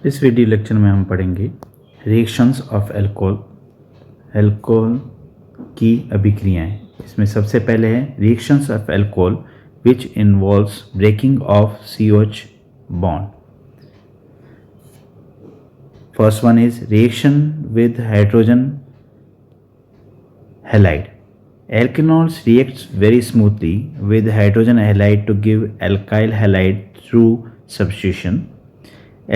इस video lecture में हम पढ़ेंगे रिएक्शंस ऑफ अल्कोहल, अल्कोहल की अभिक्रियाएं। इसमें सबसे पहले है reactions of alcohol which involves breaking of COH bond. First one is reaction with hydrogen halide. Alkenols reacts very smoothly with hydrogen halide to give alkyl halide through substitution.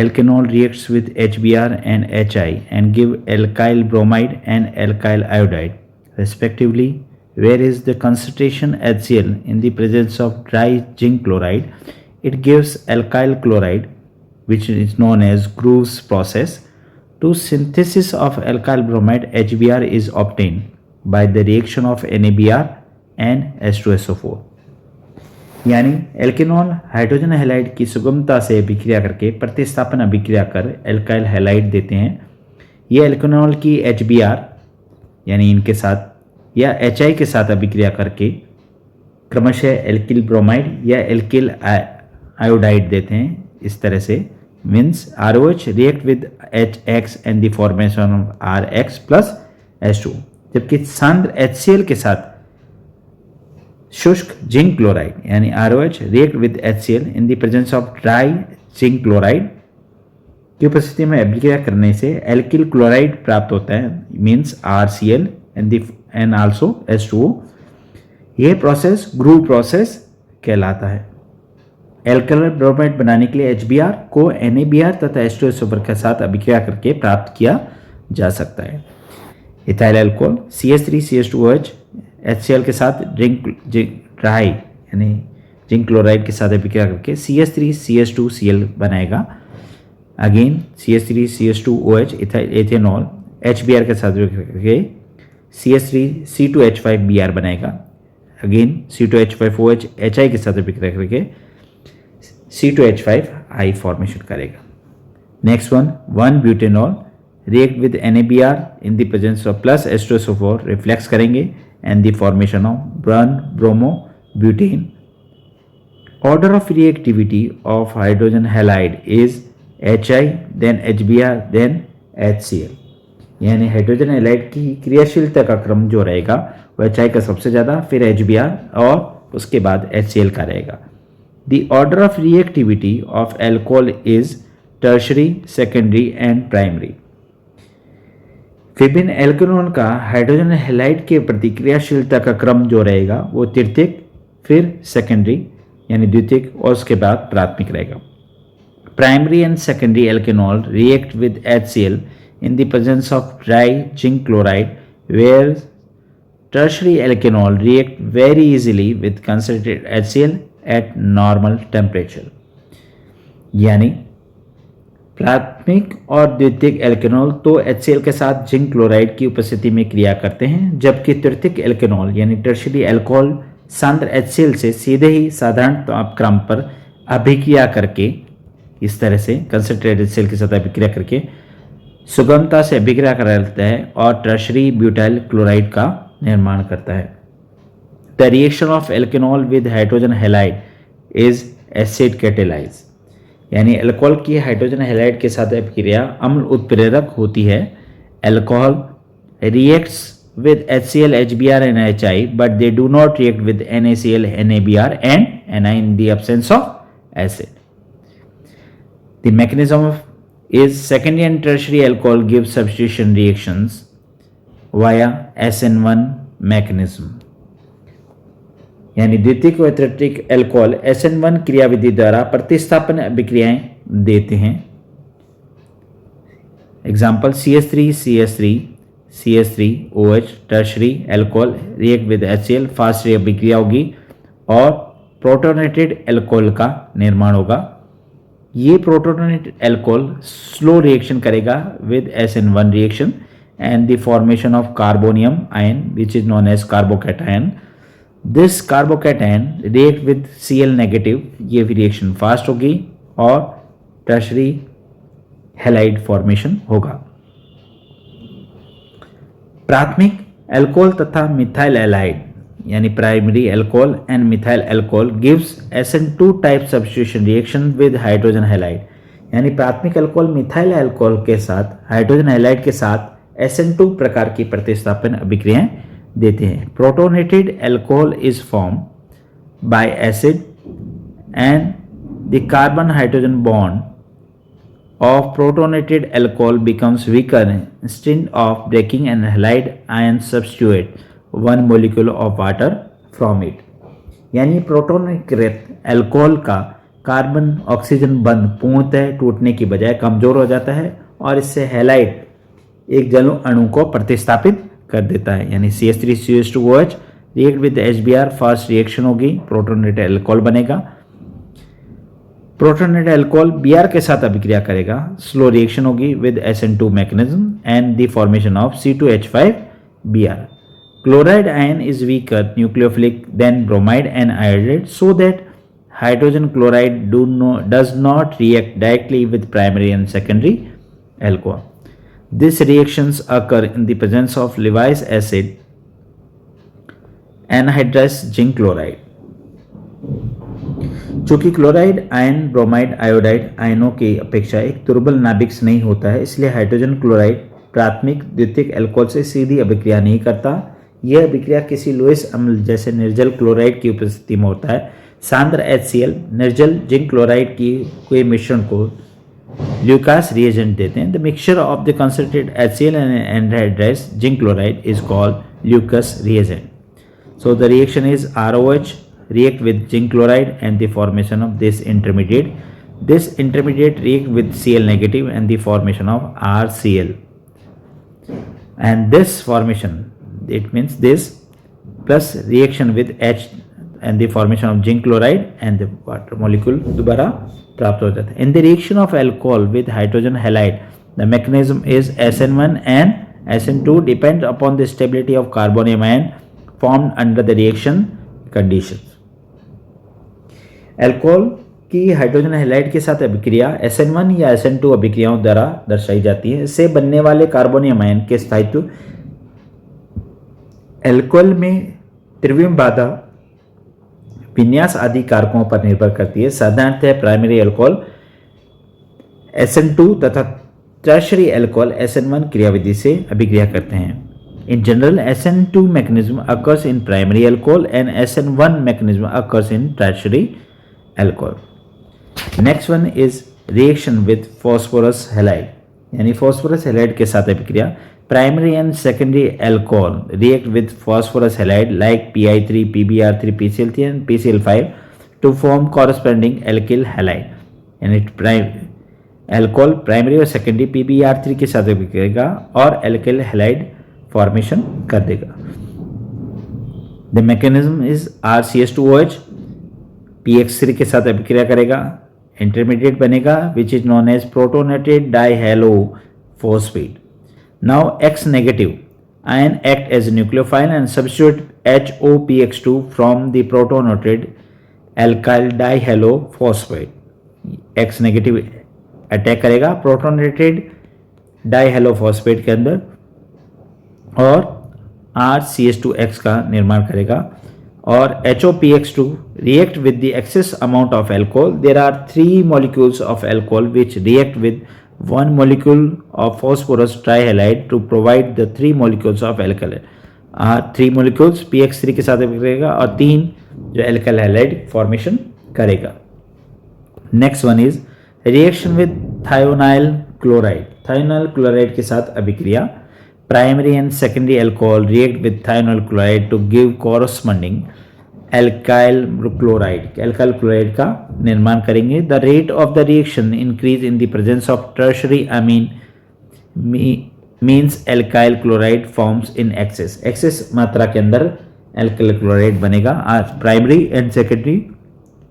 Alkenol reacts with HBr and HI and give alkyl bromide and alkyl iodide respectively, whereas the concentration HCl in the presence of dry zinc chloride, it gives alkyl chloride, which is known as Groove's process. To synthesis of alkyl bromide, HBr is obtained by the reaction of NaBr and H2SO4। यानी एल्केनॉल hydrogen halide की सुगमता से अभिक्रिया करके प्रतिस्थापन अभिक्रिया कर alkyl halide देते हैं। ये एल्केनॉल की HBr यानी इनके साथ या HI के साथ अभिक्रिया करके क्रमशः एल्किल ब्रोमाइड या एल्किल आयोडाइड देते हैं। इस तरह से means ROH react with HX and the formation of RX plus H2, जबकि सांद्र HCl के साथ शुष्क जिंक क्लोराइड यानी ROH react with HCl in the presence of dry zinc chloride की उपस्थिति में अभिक्रिया करने से एल्किल क्लोराइड प्राप्त होता है, means RCl and also H2O। यह प्रोसेस ग्रूव प्रोसेस कहलाता है। एल्कल ब्रोमाइड बनाने के लिए HBr को NaBr तथा H2SO4 के साथ अभिक्रिया करके प्राप्त किया जा सकता है। इथाइल अल्कोहल CH3CH2OH HCl के साथ ड्राई यानी जिंक क्लोराइड के साथ अभिक्रिया करके CH3CH2Cl बनाएगा। अगेन CH3CH2OH एथेनॉल HBr के साथ अभिक्रिया करके CH3C2H5Br बनाएगा। अगेन C2H5OH HI के साथ अभिक्रिया करके C2H5I फॉर्मेशन करेगा। Next one butanol react with NaBr in the presence of plus H2SO4 reflex करेंगे and the formation of bromo butane. Order of reactivity of hydrogen halide is HI then HBr then HCl। यानी hydrogen halide की क्रियाशीलता का क्रम जो रहेगा वो HI का सबसे ज़्यादा, फिर HBr और उसके बाद HCl का रहेगा। The order of reactivity of alcohol is tertiary, secondary and primary। विभिन्न एल्केनॉल का हाइड्रोजन हैलाइड के प्रतिक्रियाशीलता का क्रम जो रहेगा वो तृतीयक, फिर सेकेंडरी यानी द्वितीयक और उसके बाद प्राथमिक रहेगा। Primary and secondary alkanol react with HCl in the presence of dry zinc chloride, where tertiary alkanol react very easily with concentrated HCl at normal temperature. यानी प्राथमिक और द्वितीयक एल्केनॉल तो HCl के साथ जिंक क्लोराइड की उपस्थिति में क्रिया करते हैं, जबकि तृतीयक एल्केनॉल यानी टर्शियरी अल्कोहल सांद्र HCl से सीधे ही साधारण तापक्रम पर अभिक्रिया करके इस तरह से कंसंट्रेटेड HCl के साथ अभिक्रिया करके सुगमता से अभिक्रिया कराता है और टर्शियरी ब्यूटाइल क्लोराइड का निर्माण करता है। The reaction of alkanol with hydrogen halide is acid catalyse. यानी अल्कोहल की हाइड्रोजन हैलाइड के साथ अभिक्रिया अम्ल उत्प्रेरक होती है। Alcohol reacts with HCl, HBr and HI, but they do not react with NaCl, NaBr and Ni in the absence of acid. The mechanism is secondary and tertiary alcohol give substitution reactions via SN1 mechanism। यानी द्वितीयक व तृतीयक alcohol SN1 क्रियाविधि द्वारा प्रतिस्थापन अभिक्रियाएं देते हैं। Example CH3CH3OH tertiary alcohol react with HCl, fast अभिक्रिया होगी और प्रोटोनेटेड एल्कोहल का निर्माण होगा। ये प्रोटोनेटेड एल्कोहल स्लो रिएक्शन करेगा with SN1 reaction and the formation of carbonium ion which is known as carbocation. This carbocation react with Cl negative, ये भी रिएक्शन फास्ट होगी और टर्शरी हैलाइड फॉर्मेशन होगा। प्राथमिक अल्कोहल तथा मिथाइल हैलाइड यानी primary alcohol and methyl alcohol gives SN2 type substitution reaction with hydrogen halide. यानी प्राथमिक अल्कोहल मिथाइल अल्कोहल के साथ हाइड्रोजन हैलाइड के साथ SN2 प्रकार की प्रतिस्थापन अभिक्रियाएं देते हैं। Protonated alcohol is form by acid and the carbon hydrogen bond of protonated alcohol becomes weaker instead of breaking an halide ion substitute one molecule of water from it। यानी प्रोटोनीकृत alcohol का carbon oxygen बंध पूर्णतः टूटने की बजाय कमजोर हो जाता है और इससे हैलाइड एक जल अणु को प्रतिस्थापित कर देता है। यानी CH3CH2OH react with HBr, fast reaction होगी, प्रोटोनेटेड अल्कोहल बनेगा। प्रोटोनेटेड अल्कोहल Br के साथ अभिक्रिया करेगा, स्लो रिएक्शन होगी with SN2 mechanism and the formation of C2H5Br। Chloride ion is weaker nucleophilic than bromide and iodide so that hydrogen chloride does not react directly with primary and secondary alcohol. These reactions occur in the presence of Lewis acid, anhydrous zinc chloride. चूंकि chloride ion bromide iodide आयनों की अपेक्षा एक दुर्बल नाभिक नहीं होता है, इसलिए हाइड्रोजन क्लोराइड प्राथमिक द्वितीयक अल्कोहल से सीधी अभिक्रिया नहीं करता। यह अभिक्रिया किसी लुईस अम्ल जैसे निर्जल क्लोराइड की उपस्थिति में होता है। सांद्र HCl निर्जल जिंक क्लोराइड की कोई मिश्रण को ल्यूकास रिएजेंट देते हैं। The mixture of the concentrated HCl and anhydrous zinc chloride is called Lucas reagent. So the reaction is ROH react with zinc chloride and the formation of this intermediate. This intermediate react with Cl negative and the formation of RCl. And this formation, it means this plus reaction with H and the formation of zinc chloride and the water molecule दोबारा प्राप्त हो जाता है। In the reaction of alcohol with hydrogen halide, the mechanism is SN1 and SN2 depend upon the stability of carbonium ion formed under the reaction conditions। Alcohol की hydrogen halide के साथ अभिक्रिया SN1 या SN2 अभिक्रियाओं द्वारा दर्शाई जाती है। इससे बनने वाले कार्बोनियम आयन के स्थायित्व अल्कोहल में त्रिविम बाधा, विन्यास आदि कारकों पर निर्भर करती है। साधारणतः प्राइमरी अल्कोहल SN2 तथा टर्शरी अल्कोहल SN1 क्रियाविधि से अभिक्रिया करते हैं। In general, SN2 mechanism occurs in primary alcohol and SN1 mechanism occurs in tertiary alcohol. Next one is reaction with phosphorus halide, यानी phosphorus halide के साथ अभिक्रिया। Primary and secondary alcohol react with phosphorus halide like PI3, PBr3, PCl3 and PCl5 to form corresponding alkyl halide। यानी alcohol primary और secondary PBr3 के साथ अभिक्रिया और alkyl halide फॉर्मेशन कर देगा। The mechanism is RCH2OH PX3 के साथ अभिक्रिया करेगा, इंटरमीडिएट बनेगा which is known as protonated dihalo phosphate. Now X negative ion act as nucleophile and substitute HOPX2 from the protonated alkyl dihalo phosphate. X negative attack करेगा protonated dihalo phosphate के अंदर और RCH2X का निर्माण करेगा और HOPX2 react with the excess amount of alcohol. There are 3 molecules of alcohol which react with 1 molecule of phosphorus trihalide to provide the 3 molecules of alkyl। 3 molecules PX3 के साथ करेगा और 3 जो alkyl halide formation करेगा। Next one is reaction with thionyl chloride। thionyl chloride के साथ अभिक्रिया। Primary and secondary alcohol react with thionyl chloride to give corresponding alkyl chloride। alkyl chloride का निर्माण करेंगे। The rate of the reaction increase in the presence of tertiary amine means alkyl chloride forms in excess। excess मात्रा के अंदर alkyl chloride बनेगा। आज primary and secondary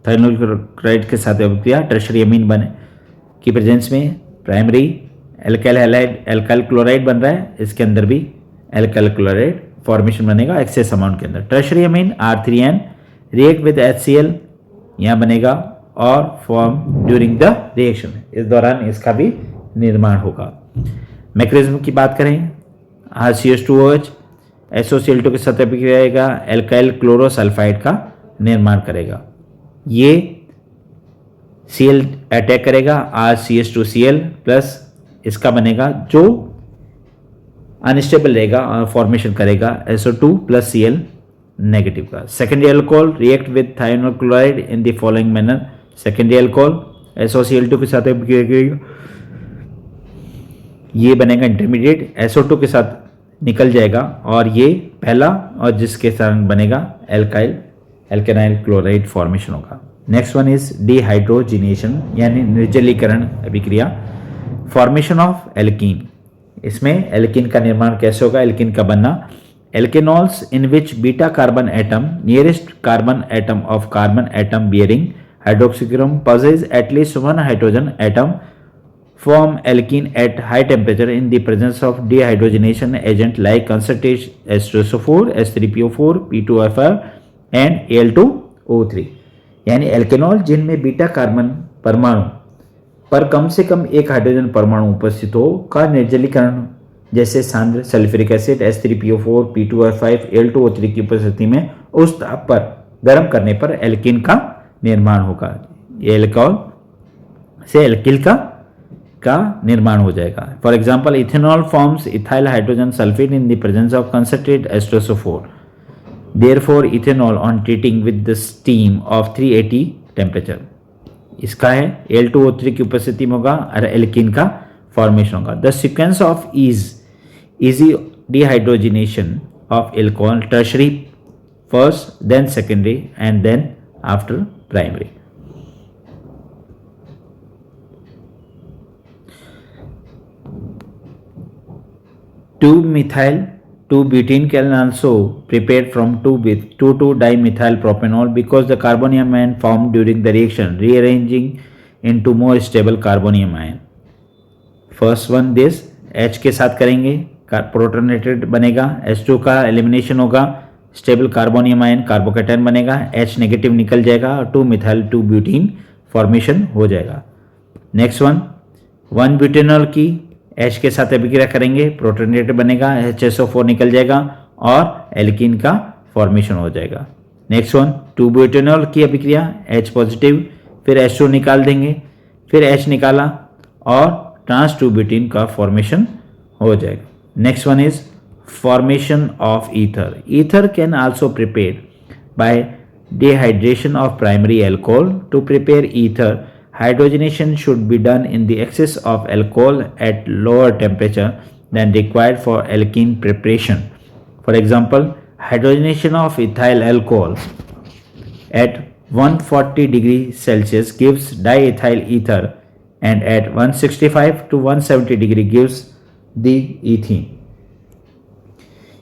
thionyl chloride के साथ अभिक्रिया tertiary amine बने की प्रेजेंस में primary alkyl halide alkyl chloride बन रहा है, इसके अंदर भी एल्काइल क्लोराइड फॉर्मेशन बनेगा एक्सेस अमाउंट के अंदर। Tertiary Amin R3N react with HCl यहाँ बनेगा और फॉर्म ड्यूरिंग द रिएक्शन, इस दौरान इसका भी निर्माण होगा। मैकेनिज्म की बात करें, RCH2OH SOCl2 के साथ अभिक्रिया एल्काइल क्लोरोसल्फाइड का निर्माण करेगा। ये Cl अटैक करेगा, RCH2Cl प्लस इसका बनेगा जो अनस्टेबल रहेगा और फॉर्मेशन करेगा SO2 प्लस Cl नेगेटिव का। Secondary alcohol react with thionyl chloride in the following manner. Secondary alcohol SOCl2 के साथ करेगा, ये बनेगा इंटरमीडिएट, SO2 के साथ निकल जाएगा और ये पहला, और जिसके साथ बनेगा एल्केनाइल क्लोराइड फॉर्मेशन होगा। नेक्स्ट वन इज डिहाइड्रोजिनेशन यानी निर्जलीकरण अभिक्रिया, फॉर्मेशन ऑफ एल्कीन। इसमें एल्कीन का निर्माण कैसे होगा, एल्कीन का बनना, alkanols in which beta carbon atom nearest carbon atom of carbon atom bearing hydroxy group possess at least one hydrogen atom form alkene at high temperature in the presence of dehydrogenation agent like concentrated H2SO4, H3PO4, P2F5 and Al2O3। यानी एल्केनॉल जिनमें beta carbon परमाणु पर कम से कम एक hydrogen परमाणु उपस्थित हो का निर्जलीकरण, जैसे सांद्र sulphuric acid H3PO4, P2F5, Al2O3 की उपस्थिति में उस ताप पर गर्म करने पर एल्कीन का निर्माण होगा। ये एल्कोहल से एल्किल का निर्माण हो जाएगा। For example ethanol forms ethyl hydrogen sulphate in the presence of concentrated H2SO4। Therefore ethanol on treating with the steam of 380 temperature, इसका है Al2O3 की उपस्थिति में होगा और एल्कीन का फॉर्मेशन होगा। The sequence of easy dehydrogenation of alcohol tertiary first then secondary and then after primary. Two methyl 2-butene can also prepared from 2,2-dimethyl propanol because the carbonium ion formed during the reaction rearranging into more stable carbonium ion। First one this H के साथ करेंगे, protonated बनेगा, H2 का elimination होगा, stable carbonium ion carbocation बनेगा, H negative निकल जाएगा और 2-methyl 2-butene फॉर्मेशन हो जाएगा। नेक्स्ट वन 1-butanol की H के साथ अभिक्रिया करेंगे, प्रोटोनेटेड बनेगा, HSO4 निकल जाएगा और एल्कीन का फॉर्मेशन हो जाएगा। नेक्स्ट वन 2-butanol की अभिक्रिया H पॉजिटिव, फिर H2 निकाल देंगे, फिर H निकाला और ट्रांस 2-butene का फॉर्मेशन हो जाएगा। Next one is formation of ether. Ether can also prepare by dehydration of primary alcohol. To prepare ether hydrogenation should be done in the excess of alcohol at lower temperature than required for alkene preparation. For example, hydrogenation of ethyl alcohol at 140 degrees Celsius gives diethyl ether and at 165 to 170 degree gives the ethene।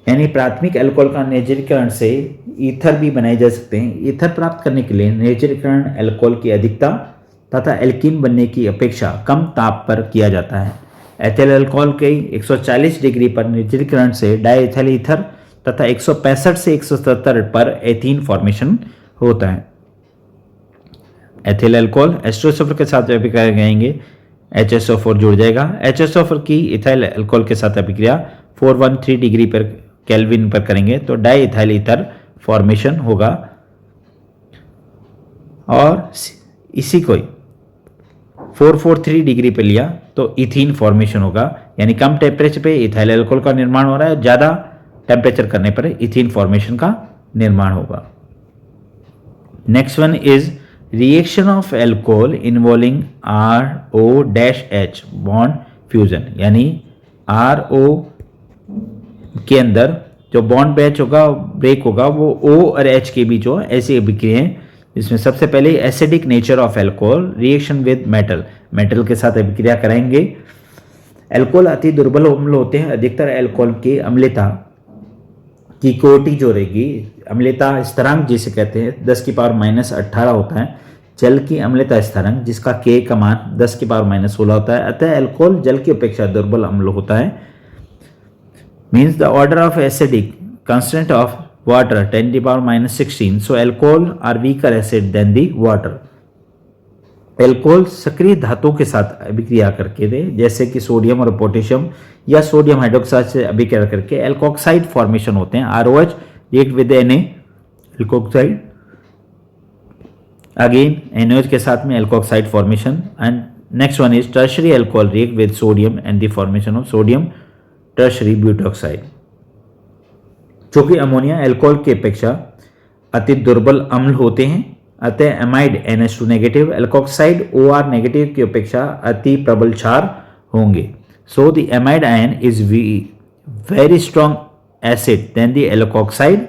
यानी प्राथमिक alcohol का निर्जलीकरण से ether भी बनाए जा सकते हैं। ईथर प्राप्त करने के लिए निर्जलीकरण अल्कोहल की अधिकता तथा एल्कीन बनने की अपेक्षा कम ताप पर किया जाता है। एथिल अल्कोहल के 140 डिग्री पर निर्जलीकरण से डाइएथिल ईथर तथा 165 से 170 पर एथीन फॉर्मेशन होता है। एथिल अल्कोहल H2SO4 के साथ अभिक्रिया करेंगे, HSO4 जुड़ जाएगा। HSO4 की इथाइल अल्कोहल के साथ अभिक्रिया 413 डिग्री पर केल्विन पर करेंगे तो डाइएथिल ईथर फॉर्मेशन होगा और इसी को 443 डिग्री पे लिया तो इथीन फॉर्मेशन होगा। यानी कम टेम्परेचर पे इथाइल अल्कोहल का निर्माण हो रहा है, ज़्यादा टेम्परेचर करने पर इथीन फॉर्मेशन का निर्माण होगा। Next one is reaction of alcohol involving RO-H bond fusion. यानी RO के अंदर जो बॉन्ड ब्रेक होगा वो O और H के बीच हो, ऐसी अभिक्रियाएं इसमें सबसे पहले acidic nature of alcohol reaction with metal के साथ अभिक्रिया करेंगे। अल्कोहल अति दुर्बल अम्ल होते हैं। अधिकतर अल्कोहल की अम्लता की कोटि जो रहेगी, अम्लता स्थिरांक जिसे कहते हैं 10⁻⁻18 होता है। जल की अम्लता स्थिरांक जिसका K का मान 10⁻16 होता है। अतः अल्कोहल जल की अपेक्षा दुर्बल अम्ल होता है। Means the order of acidic constant of water 10⁻16, so alcohol are weaker acid than the water। Alcohol सक्रिय धातुओं के साथ अभिक्रिया करके दे, जैसे कि सोडियम और पोटेशियम या सोडियम हाइड्रोक्साइड से अभिक्रिया करके एल्कोक्साइड फॉर्मेशन होते हैं। ROH react with Na alkoxide again NaOH के साथ में alkoxide formation. And next one is tertiary alcohol react with sodium and the formation of sodium tertiary butoxide. चूंकि अमोनिया एल्कोहल की अपेक्षा अति दुर्बल अम्ल होते हैं, अतः amide NH2 negative alkoxide OR negative की अपेक्षा अति प्रबल क्षार होंगे। So the amide ion is very strong acid then the alkoxide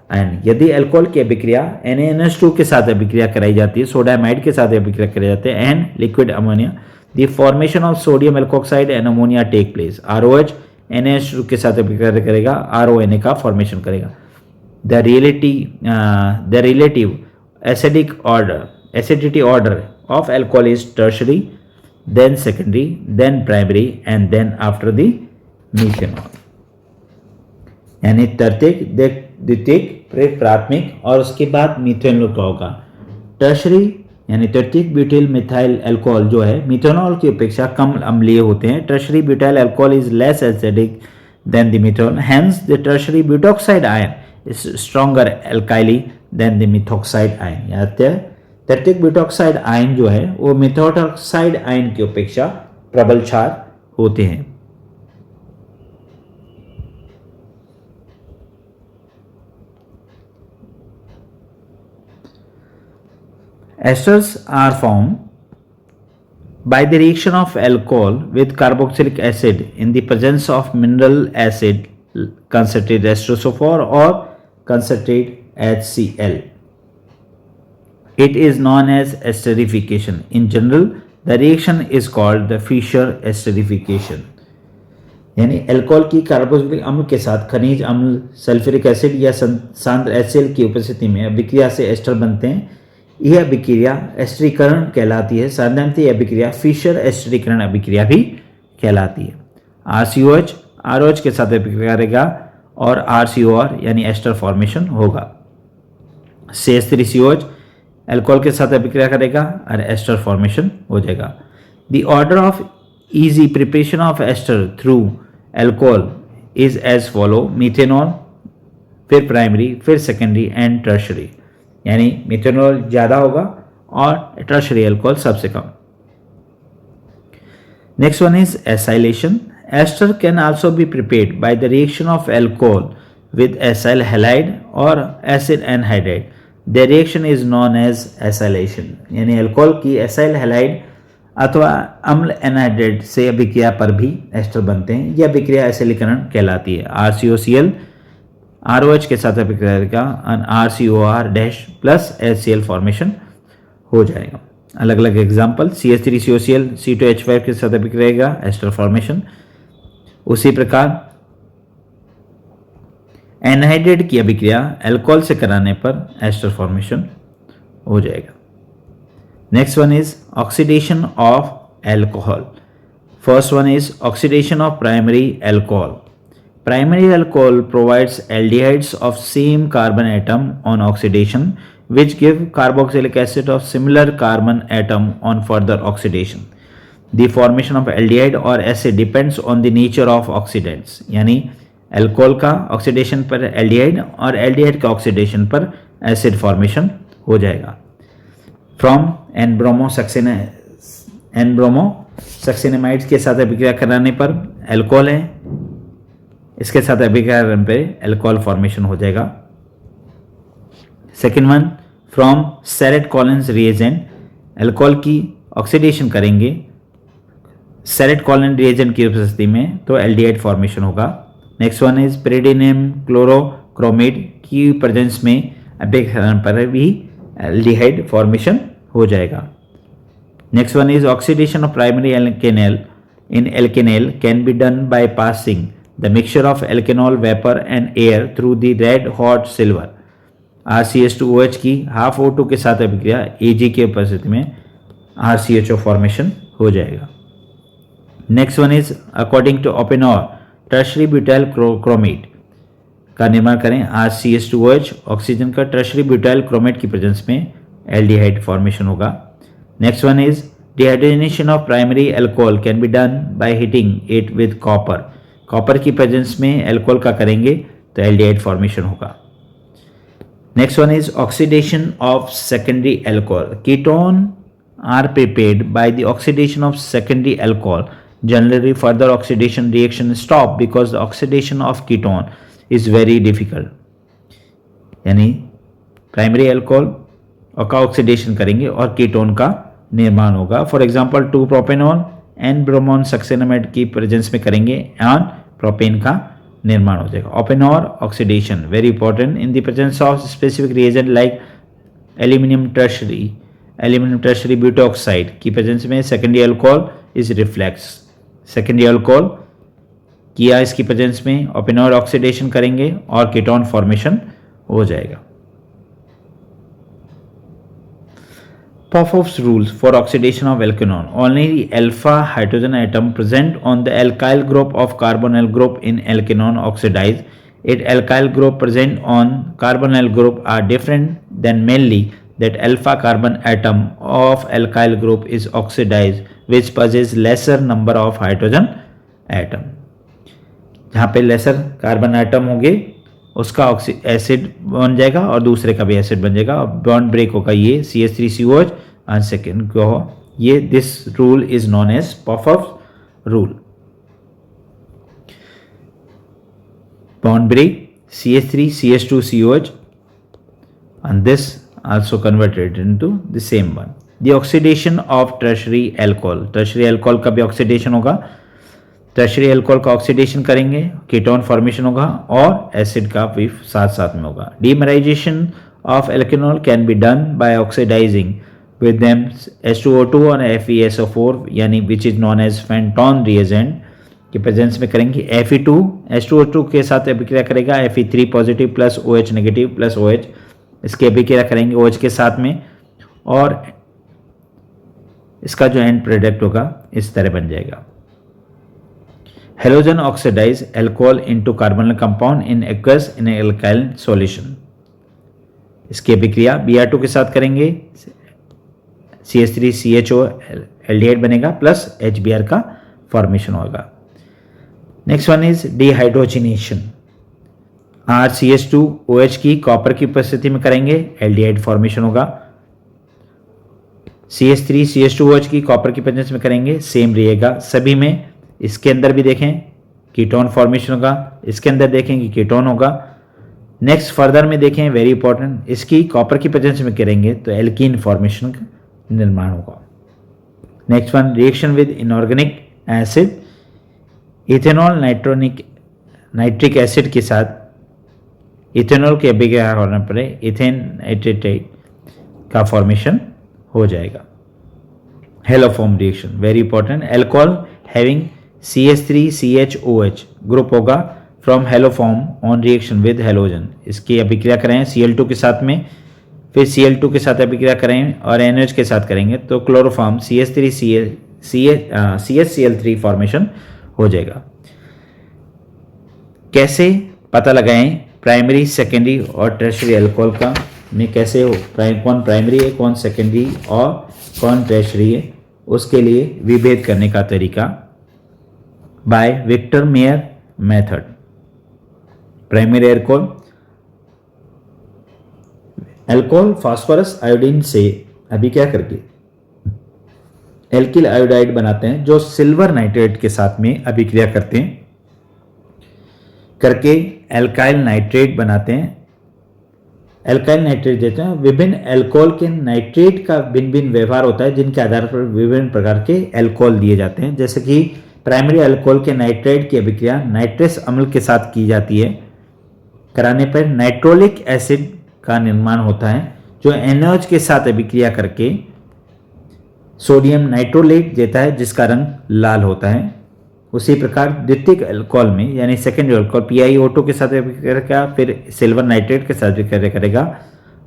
ion. यदि अल्कोहल की अभिक्रिया NaNH2 के साथ अभिक्रिया कराई जाती है, सोडा एमाइड के साथ अभिक्रिया कराई जाती है and liquid ammonia, the formation of sodium alkoxide and ammonia take place. ROH NaH2 के साथ अभिक्रिया करेगा, RONA का फॉर्मेशन करेगा। The relative acidity order of alcohol is tertiary, then secondary, then primary and then after the methanol। यानी तृतीयक, द्वितीयक, फिर प्राथमिक और उसके बाद मिथेनॉल का होगा। टर्शरी यानी तृतीयक ब्यूटाइल मिथाइल अल्कोहल जो है मिथेनॉल की अपेक्षा कम अम्लीय होते हैं। Tertiary butyl alcohol is less acidic than the methanol, hence the tertiary butoxide ion is stronger alkali than the methoxide ion. या तृतीयक ब्यूटॉक्साइड आयन जो है वो मिथॉक्साइड आयन की अपेक्षा प्रबल क्षार होते हैं। Esters are formed by the reaction of alcohol with carboxylic acid in the presence of mineral acid concentrated H2SO4 or concentrated HCl. It is known as esterification. In general, the reaction is called the Fischer esterification. यानी alcohol की carboxylic अम्ल के साथ खनिज अम्ल sulphuric acid या सांद्र HCl की उपस्थिति में अभिक्रिया से एस्टर बनते हैं। यह अभिक्रिया एस्टरीकरण कहलाती है। साधारणतः यह अभिक्रिया फिशर एस्टरीकरण अभिक्रिया भी कहलाती है। RCOH ROH के साथ अभिक्रिया करेगा और RCOR यानी एस्टर फॉर्मेशन होगा। CH3COH अल्कोहल के साथ अभिक्रिया करेगा और एस्टर फॉर्मेशन हो जाएगा। The order of easy preparation of ester through alcohol is as follow, methanol, फिर प्राइमरी, फिर सेकेंडरी एंड टर्शरी। यानी मिथेनॉल ज़्यादा होगा और टर्शरी अल्कोहल सबसे कम। Next one is acylation. Ester can also be prepared by the reaction of alcohol with acyl halide और acid anhydride. The reaction is known as acylation. यानी alcohol की acyl halide अथवा अम्ल एनहाइड्राइड से अभिक्रिया पर भी एस्टर बनते हैं। यह अभिक्रिया एसिलीकरण कहलाती है। RCOCl ROH के साथ अभिक्रिया करेगा और RCOR dash plus HCl formation हो जाएगा। अलग अलग एग्जाम्पल, CH3COCl C2H5 के साथ अभिक्रिया करेगा, एस्टर फॉर्मेशन। उसी प्रकार एनहाइड्रेट की अभिक्रिया अल्कोहल से कराने पर एस्टर फॉर्मेशन हो जाएगा। Next one is oxidation of alcohol. First one is oxidation of primary alcohol. Primary alcohol provides aldehydes of same carbon atom on oxidation, which give carboxylic acid of similar carbon atom on further oxidation. The formation of aldehyde or acid depends on the nature of oxidants. यानी alcohol का oxidation पर aldehyde और aldehyde का oxidation पर acid formation हो जाएगा। From एनब्रोमोसक्सिनेमाइड्स के साथ अभिक्रिया कराने पर अल्कोहल है, इसके साथ अभिक्रिया करने पे अल्कोहल फॉर्मेशन हो जाएगा। Second one, from Sarett Collins reagent, alcohol की ऑक्सीडेशन करेंगे सेरेट कॉलिन रिएजेंट की उपस्थिति में तो एल्डिहाइड फॉर्मेशन होगा। Next one is pyridinium chlorochromate की प्रेजेंस में अभिक्रिया करने पर भी एल्डिहाइड फॉर्मेशन हो जाएगा। Next one is oxidation of primary alkanal in alkanal can be done by passing the mixture of alkanol vapor and air through the red hot silver। RCH2OH की half O2 के साथ अभिक्रिया Ag की उपस्थिति में RCHO formation हो जाएगा। Next one is according to Oppenauer tertiary butyl chromate का निर्माण करें। RCH2OH ऑक्सीजन का टर्शरी ब्यूटाइल क्रोमेट की प्रेजेंस में एल्डिहाइड फॉर्मेशन होगा। Next one is dehydrogenation of primary alcohol can be done by heating it with copper. Copper की presence में alcohol का करेंगे तो एल्डिहाइड फॉर्मेशन होगा। Next one is oxidation of secondary alcohol. Ketone are prepared by the oxidation of secondary alcohol. Generally, further oxidation reaction stop because the oxidation of ketone is very difficult. यानी primary alcohol का oxidation करेंगे और ketone का निर्माण होगा. For example 2 propanol and ब्रोमोन सक्सेनामाइड की presence में करेंगे और प्रोपेन का निर्माण हो जाएगा. Oppenauer oxidation very important in the presence of specific reagent like aluminium tertiary butoxide की प्रेजेंस में secondary alcohol is reflux. Secondary alcohol किया इसकी प्रेजेंस में ओपेनॉर ऑक्सीडेशन करेंगे और कीटोन फॉर्मेशन हो जाएगा. Pophov's rules for oxidation of alkanol. Only the alpha hydrogen atom present on the alkyl group of carbonyl group in alkanol oxidize. Its alkyl group present on carbonyl group are different than mainly that alpha carbon atom of alkyl group is oxidized which possesses lesser number of hydrogen atom. जहाँ पे laser carbon atom होंगे उसका acid बन जाएगा और दूसरे का भी एसिड बन जाएगा और बॉन्ड ब्रेक होगा. ये CH3COH और सेकेंड को ये this rule is known as Popoff's rule. Bond break CH3CH2COH and this also converted into the same one. The oxidation of tertiary alcohol. tertiary alcohol का भी ऑक्सीडेशन होगा. टर्शरी अल्कोहल का oxidation करेंगे, ketone formation होगा और acid का भी साथ साथ में होगा. Dimerisation of alkanol can be done by oxidising with them H2O2 और FeSO4 यानी which is known as Fenton reagent की प्रेजेंस में करेंगे. Fe2 H2O2 के साथ अभिक्रिया करेगा, Fe3 positive plus OH negative plus OH इसकी अभिक्रिया करेंगे OH के साथ में और इसका जो एंड प्रोडक्ट होगा इस तरह बन जाएगा. Halogen oxidize alcohol into carbonyl compound in aqueous in alkyl solution. इसकी अभिक्रिया Br2 के साथ करेंगे, CH3CHO एल्डिहाइड बनेगा प्लस HBr का फॉर्मेशन होगा. Next one is dehydrogenation. RCH2OH की कॉपर की उपस्थिति में करेंगे, एल्डिहाइड फॉर्मेशन होगा. CH3CH2OH की कॉपर की प्रेजेंस में करेंगे, सेम रहेगा सभी में. इसके अंदर भी देखें कीटोन फॉर्मेशन होगा, इसके अंदर देखेंगे कीटोन होगा. नेक्स्ट फर्दर में देखें वेरी इंपॉर्टेंट, इसकी कॉपर की प्रेजेंस में करेंगे तो एल्कीन फॉर्मेशन का निर्माण होगा. Next one reaction with inorganic acid. Ethanol nitric acid के साथ इथेनॉल के अभिक्रिया होने पर इथेन नाइट्रेट का फॉर्मेशन हो जाएगा. Haloform reaction very important. Alcohol having CH3CHOH group होगा from haloform on reaction with halogen. इसकी अभिक्रिया करें Cl2 के साथ में, फिर Cl2 के साथ अभिक्रिया करें और NH के साथ करेंगे तो क्लोरोफॉर्म CHCl3 फॉर्मेशन हो जाएगा. कैसे पता लगाएं प्राइमरी सेकेंडरी और टर्शियरी अल्कोहल का में कैसे हो, कौन प्राइमरी है कौन सेकेंडरी और कौन टर्शियरी है, उसके लिए विभेद करने का तरीका by Victor Meyer method. Primary alcohol phosphorus iodine से अभिक्रिया करके एल्किल आयोडाइड बनाते हैं जो सिल्वर नाइट्रेट के साथ में अभिक्रिया करते हैं करके एल्काइल नाइट्रेट बनाते हैं. एल्काइल नाइट्रेट देते हैं. विभिन्न एल्कोहल के नाइट्रेट का भिन्न भिन्न व्यवहार होता है जिनके आधार पर विभिन्न प्रकार के एल्कोहल दिए जाते हैं. जैसे कि प्राइमरी अल्कोहल के नाइट्रेट की अभिक्रिया नाइट्रस अम्ल के साथ की जाती है. कराने पर नाइट्रोलिक एसिड का निर्माण होता है जो NaOH के साथ अभिक्रिया करके सोडियम नाइट्रोलेट देता है जिसका रंग लाल होता है. उसी प्रकार द्वितीयक अल्कोहल में यानी सेकेंडरी अल्कोहल PiO2 के साथ अभिक्रिया करेगा, फिर सिल्वर नाइट्रेट के साथ अभिक्रिया करेगा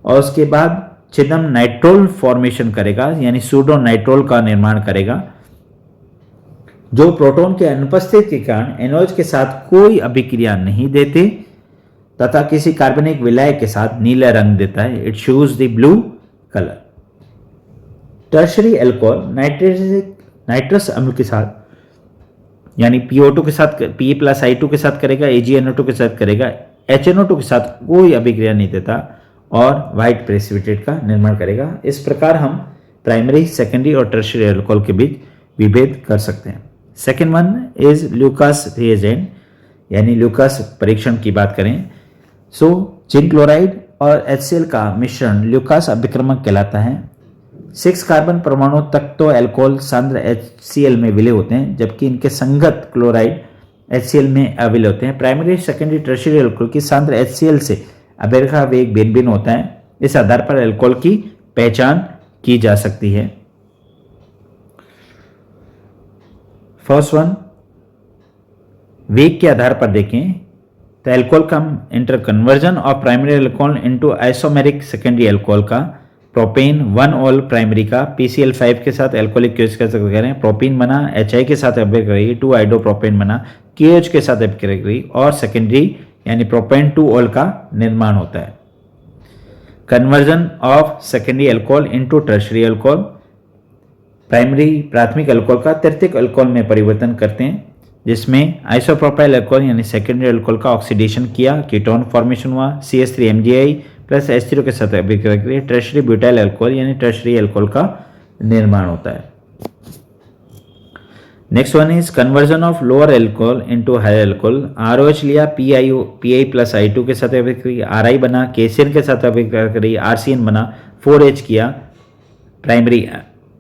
और उसके बाद छिदम नाइट्रोल फॉर्मेशन करेगा यानी सूडो नाइट्रोल का निर्माण करेगा जो प्रोटॉन के अनुपस्थिति के कारण NaOH के साथ कोई अभिक्रिया नहीं देते तथा किसी कार्बनिक विलायक के साथ नीला रंग देता है. It shows the blue colour. Tertiary alcohol nitrous अम्ल के साथ यानी PO2 के साथ P+I2 के साथ करेगा, AgNO2 के साथ करेगा, HNO2 के साथ कोई अभिक्रिया नहीं देता और वाइट प्रेसिपिटेट का निर्माण करेगा। इस प्रकार हम प्राइमरी, सेकेंडरी और टर्शियरी अल्कोहल के बीच विभेद कर सकते हैं। Second one is Lucas reagent, यानी ल्यूकास परीक्षण की बात करें सो जिंक क्लोराइड और HCl का मिश्रण ल्यूकास अभिक्रमक कहलाता है। 6 कार्बन परमाणु तक तो अल्कोहल सांद्र HCl में विलय होते हैं, जबकि इनके संगत क्लोराइड HCl में अविलय होते हैं। प्राइमरी, सेकेंडरी, टर्शियरी अल्कोहल की सांद्र HCl से अभिरेखा वेग भिन्न भिन्न होता है। इस आधार पर अल्कोहल की पहचान की जा सकती है। फर्स्ट वन, वेग के आधार पर देखें तो अल्कोहल का inter conversion of primary alcohol into isomeric secondary alcohol का प्रोपेन 1 ऑल प्राइमरी का PCl5 के साथ अल्कोहलिक क्योज कर सकते हैं। प्रोपीन बना HI के साथ अभिक्रिया करेगी, 2 आइडोप्रोपेन बना KH के साथ अभिक्रिया करेगी और सेकेंडरी यानी प्रोपेन 2 ऑल का निर्माण होता है। Conversion of secondary alcohol into tertiary alcohol, primary प्राथमिक अल्कोहल का तृतीयक अल्कोहल में परिवर्तन करते हैं, जिसमें आइसोप्रोपाइल अल्कोहल यानी सेकेंडरी अल्कोहल का ऑक्सीडेशन किया, कीटोन फॉर्मेशन हुआ, CH3MgI प्लस H3O के साथ अभिक्रिया करेगी, टर्शियरी ब्यूटाइल अल्कोहल यानी टर्शियरी अल्कोहल का निर्माण होता है। Next one is conversion of lower alcohol into higher alcohol. ROH लिया, PI प्लस I2 के साथ अभिक्रिया, RI बना, KCN के साथ अभिक्रिया करी, RCN बना, 4H किया, प्राइमरी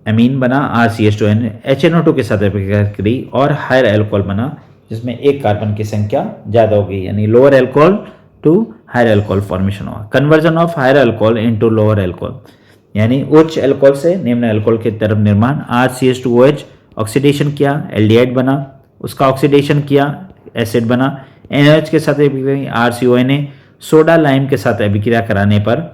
अमीन बना, RCH2N, HNO2 के साथ अभिक्रिया करी और हायर अल्कोहल बना, जिसमें एक कार्बन की संख्या ज्यादा होगी, यानी lower alcohol to higher alcohol formation हुआ। Conversion of higher alcohol into lower alcohol, यानी उच्च अल्कोहल से निम्न अल्कोहल की तरफ निर्माण। RCH2OH ऑक्सीडेशन किया, एल्डिहाइड बना, उसका ऑक्सीडेशन किया, एसिड बना, NH के साथ अभिक्रिया, RCONA, सोडा लाइम के साथ अभिक्रिया कराने पर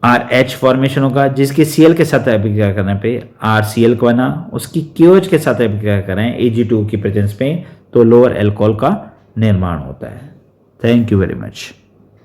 RH फॉर्मेशन होगा, जिसकी Cl के साथ अभिक्रिया करने पे RCl बना, उसकी KOH के साथ अभिक्रिया करें Ag2 की प्रेजेंस में तो लोअर अल्कोहल का निर्माण होता है। Thank you very much.